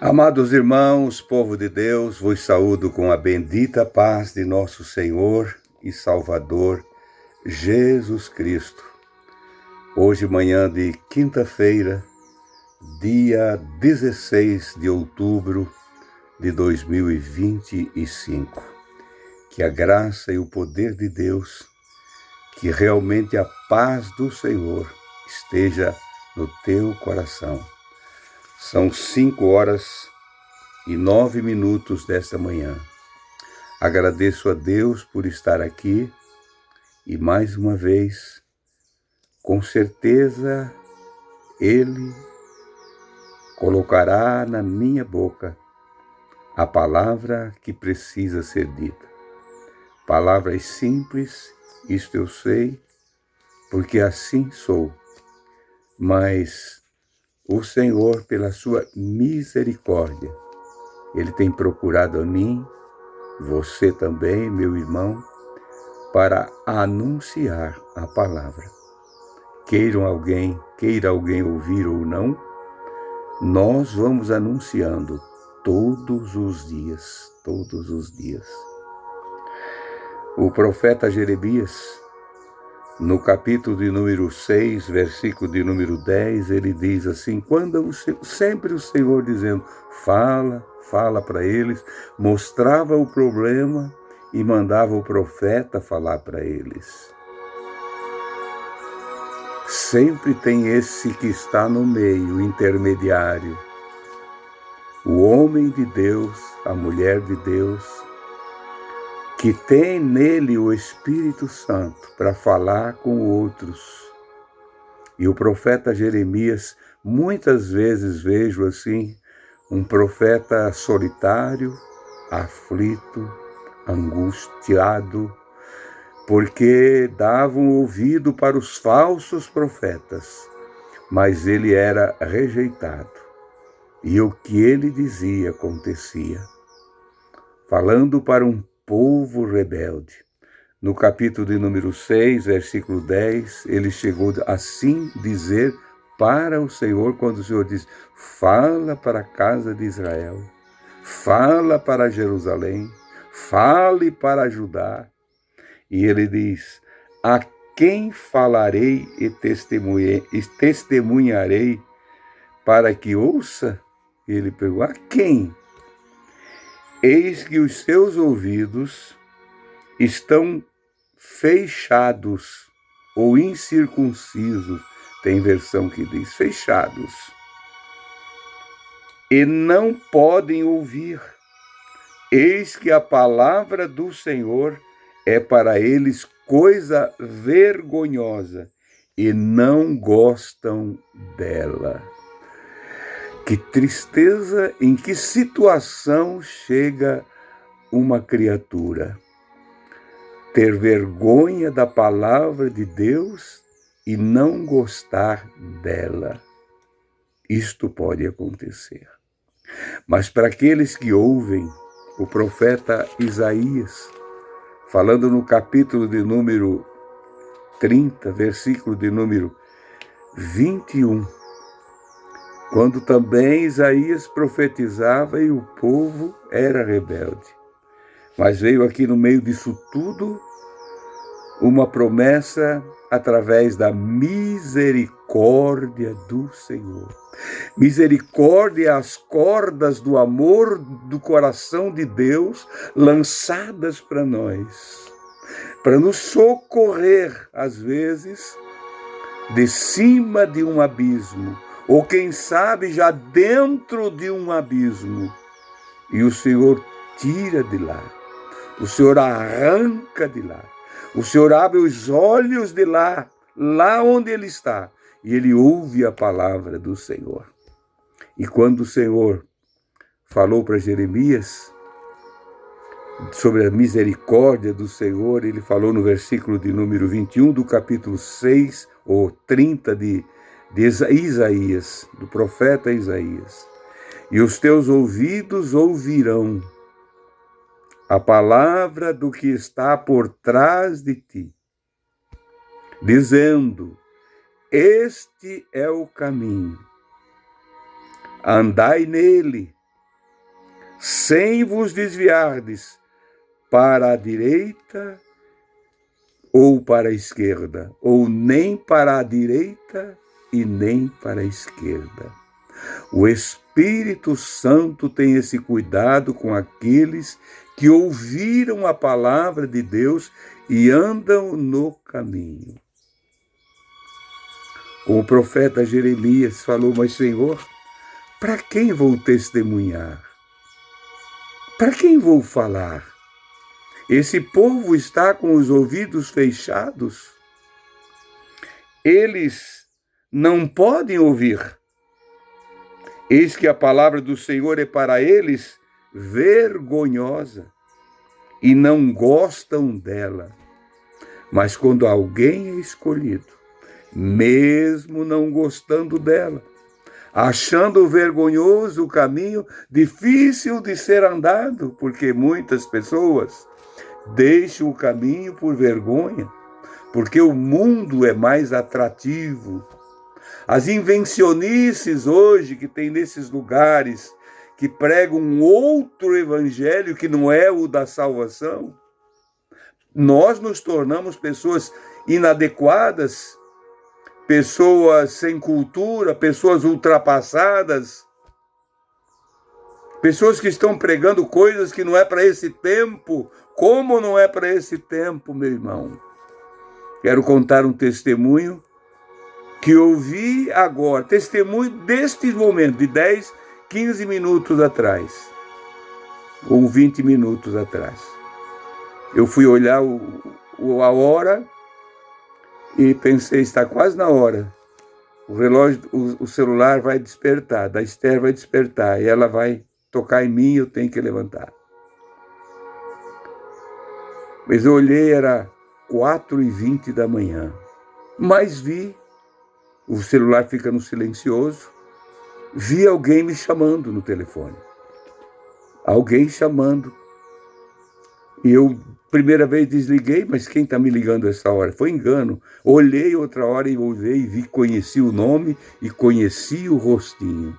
Amados irmãos, povo de Deus, vos saúdo com a bendita paz de nosso Senhor e Salvador, Jesus Cristo. Hoje, manhã de quinta-feira, dia 16 de outubro de 2025. Que a graça e o poder de Deus, que realmente a paz do Senhor esteja no teu coração. São 5h09 desta manhã. Agradeço a Deus por estar aqui e mais uma vez, com certeza, Ele colocará na minha boca a palavra que precisa ser dita. Palavras simples, isto eu sei, porque assim sou, mas o Senhor, pela sua misericórdia, Ele tem procurado a mim, você também, meu irmão, para anunciar a palavra. Queira alguém ouvir ou não, nós vamos anunciando todos os dias. O profeta Jeremias, no capítulo de número 6, versículo de número 10, ele diz assim: sempre o Senhor dizendo, fala para eles, mostrava o problema e mandava o profeta falar para eles. Sempre tem esse que está no meio, o intermediário, o homem de Deus, a mulher de Deus, que tem nele o Espírito Santo para falar com outros. E o profeta Jeremias, muitas vezes vejo assim, um profeta solitário, aflito, angustiado, porque davam ouvido para os falsos profetas, mas ele era rejeitado. E o que ele dizia acontecia. Falando para um povo rebelde. No capítulo de número 6, versículo 10, ele chegou assim dizer para o Senhor, quando o Senhor diz, fala para a casa de Israel, fala para Jerusalém, fale para Judá. E ele diz, a quem falarei e testemunharei para que ouça? Ele pergunta, a quem? Eis que os seus ouvidos estão fechados ou incircuncisos, tem versão que diz fechados, e não podem ouvir. Eis que a palavra do Senhor é para eles coisa vergonhosa e não gostam dela. Que tristeza, em que situação chega uma criatura. Ter vergonha da palavra de Deus e não gostar dela. Isto pode acontecer. Mas para aqueles que ouvem, o profeta Isaías, falando no capítulo de número 30, versículo de número 21, quando também Isaías profetizava e o povo era rebelde. Mas veio aqui no meio disso tudo uma promessa através da misericórdia do Senhor. Misericórdia, as cordas do amor do coração de Deus lançadas para nós, para nos socorrer, às vezes, de cima de um abismo, ou quem sabe já dentro de um abismo, e o Senhor tira de lá, o Senhor arranca de lá, o Senhor abre os olhos de lá onde ele está, e ele ouve a palavra do Senhor. E quando o Senhor falou para Jeremias sobre a misericórdia do Senhor, ele falou no versículo de número 21 do capítulo 6 ou 30 de Isaías, do profeta Isaías. E os teus ouvidos ouvirão a palavra do que está por trás de ti, dizendo, este é o caminho, andai nele sem vos desviardes para a direita ou para a esquerda, ou nem para a direita e nem para a esquerda. O Espírito Santo tem esse cuidado com aqueles que ouviram a palavra de Deus e andam no caminho. O profeta Jeremias falou: mas Senhor, para quem vou testemunhar? Para quem vou falar? Esse povo está com os ouvidos fechados. Eles não podem ouvir. Eis que a palavra do Senhor é para eles vergonhosa e não gostam dela. Mas quando alguém é escolhido, mesmo não gostando dela, achando vergonhoso o caminho, difícil de ser andado, porque muitas pessoas deixam o caminho por vergonha, porque o mundo é mais atrativo. As invencionices hoje que tem nesses lugares que pregam um outro evangelho que não é o da salvação, nós nos tornamos pessoas inadequadas, pessoas sem cultura, pessoas ultrapassadas, pessoas que estão pregando coisas que não é para esse tempo. Como não é para esse tempo, meu irmão? Quero contar um testemunho que ouvi agora, testemunho deste momento, de 10, 15 minutos atrás, ou 20 minutos atrás. Eu fui olhar a hora e pensei, está quase na hora. O relógio, o celular vai despertar, da Esther vai despertar, e ela vai tocar em mim e eu tenho que levantar. Mas eu olhei, era 4h20 da manhã. Mas vi, o celular fica no silencioso, vi alguém me chamando no telefone. Alguém chamando. E eu, primeira vez, desliguei, mas quem está me ligando essa hora? Foi engano. Olhei outra hora e olhei e vi, conheci o nome e conheci o rostinho.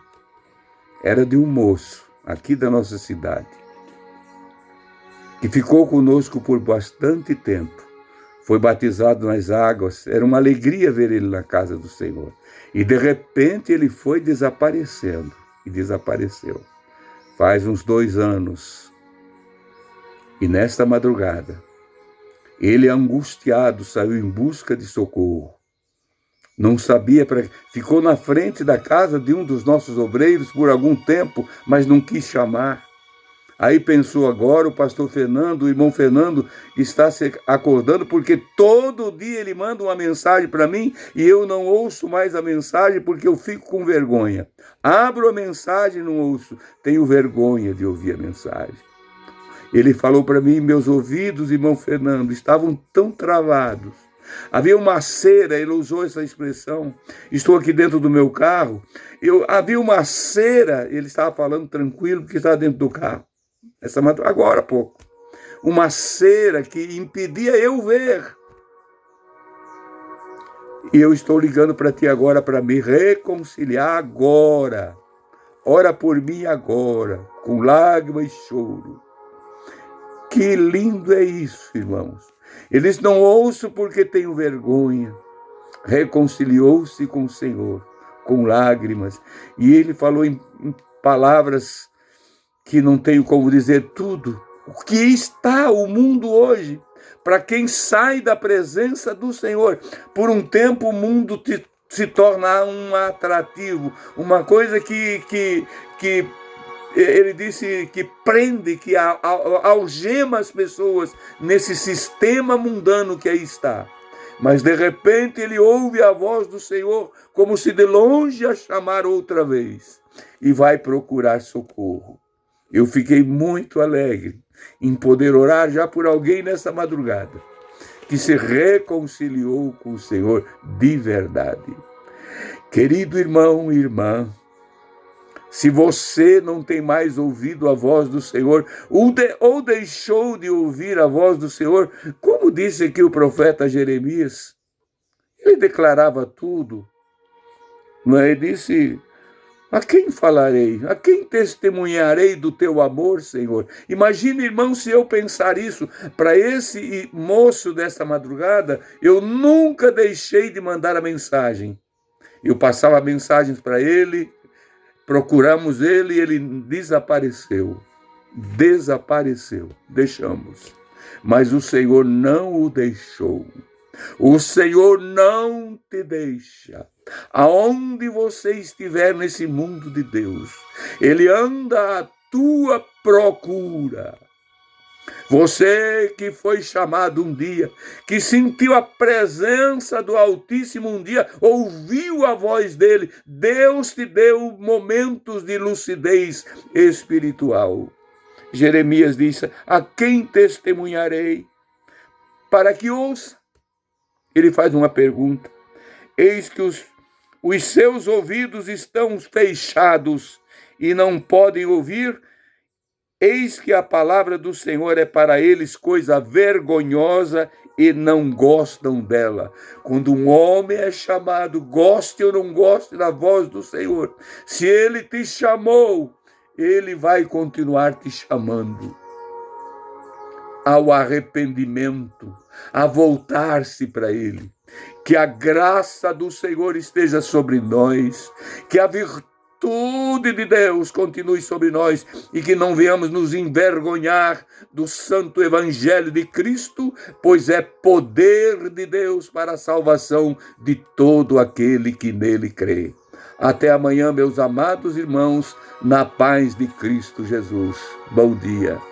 Era de um moço, aqui da nossa cidade, que ficou conosco por bastante tempo. Foi batizado nas águas. Era uma alegria ver ele na casa do Senhor. E de repente ele foi desaparecendo. E desapareceu. Faz uns 2 anos. E nesta madrugada, ele angustiado saiu em busca de socorro. Não sabia, ficou na frente da casa de um dos nossos obreiros por algum tempo, mas não quis chamar. Aí pensou agora, o pastor Fernando, o irmão Fernando, está se acordando, porque todo dia ele manda uma mensagem para mim e eu não ouço mais a mensagem porque eu fico com vergonha. Abro a mensagem e não ouço, tenho vergonha de ouvir a mensagem. Ele falou para mim, meus ouvidos, irmão Fernando, estavam tão travados. Havia uma cera, ele usou essa expressão, estou aqui dentro do meu carro, havia uma cera, ele estava falando tranquilo porque estava dentro do carro. Agora há pouco, uma cera que impedia eu ver. E eu estou ligando para ti agora para me reconciliar agora. Ora por mim agora, com lágrima e choro. Que lindo é isso, irmãos. Eles não ouçam porque tenho vergonha. Reconciliou-se com o Senhor, com lágrimas. E ele falou em palavras que não tenho como dizer tudo. O que está o mundo hoje? Para quem sai da presença do Senhor, por um tempo o mundo se torna um atrativo, uma coisa que ele disse que prende, que algema as pessoas nesse sistema mundano que aí está. Mas de repente ele ouve a voz do Senhor como se de longe a chamar outra vez e vai procurar socorro. Eu fiquei muito alegre em poder orar já por alguém nessa madrugada que se reconciliou com o Senhor de verdade. Querido irmão e irmã, se você não tem mais ouvido a voz do Senhor, ou deixou de ouvir a voz do Senhor, como disse aqui o profeta Jeremias, ele declarava tudo. Ele disse, A quem falarei? A quem testemunharei do teu amor, Senhor? Imagine, irmão, se eu pensar isso para esse moço desta madrugada, eu nunca deixei de mandar a mensagem. Eu passava mensagens para ele, procuramos ele e ele desapareceu. Deixamos. Mas o Senhor não o deixou. O Senhor não te deixa. Aonde você estiver nesse mundo de Deus, Ele anda à tua procura. Você que foi chamado um dia, que sentiu a presença do Altíssimo um dia, ouviu a voz dele, Deus te deu momentos de lucidez espiritual. Jeremias disse: a quem testemunharei? Para que ouça. Ele faz uma pergunta. Eis que os seus ouvidos estão fechados e não podem ouvir. Eis que a palavra do Senhor é para eles coisa vergonhosa e não gostam dela. Quando um homem é chamado, goste ou não goste da voz do Senhor, se ele te chamou, ele vai continuar te chamando ao arrependimento, a voltar-se para ele. Que a graça do Senhor esteja sobre nós, que a virtude de Deus continue sobre nós e que não venhamos nos envergonhar do santo evangelho de Cristo, pois é poder de Deus para a salvação de todo aquele que nele crê. Até amanhã, meus amados irmãos, na paz de Cristo Jesus. Bom dia.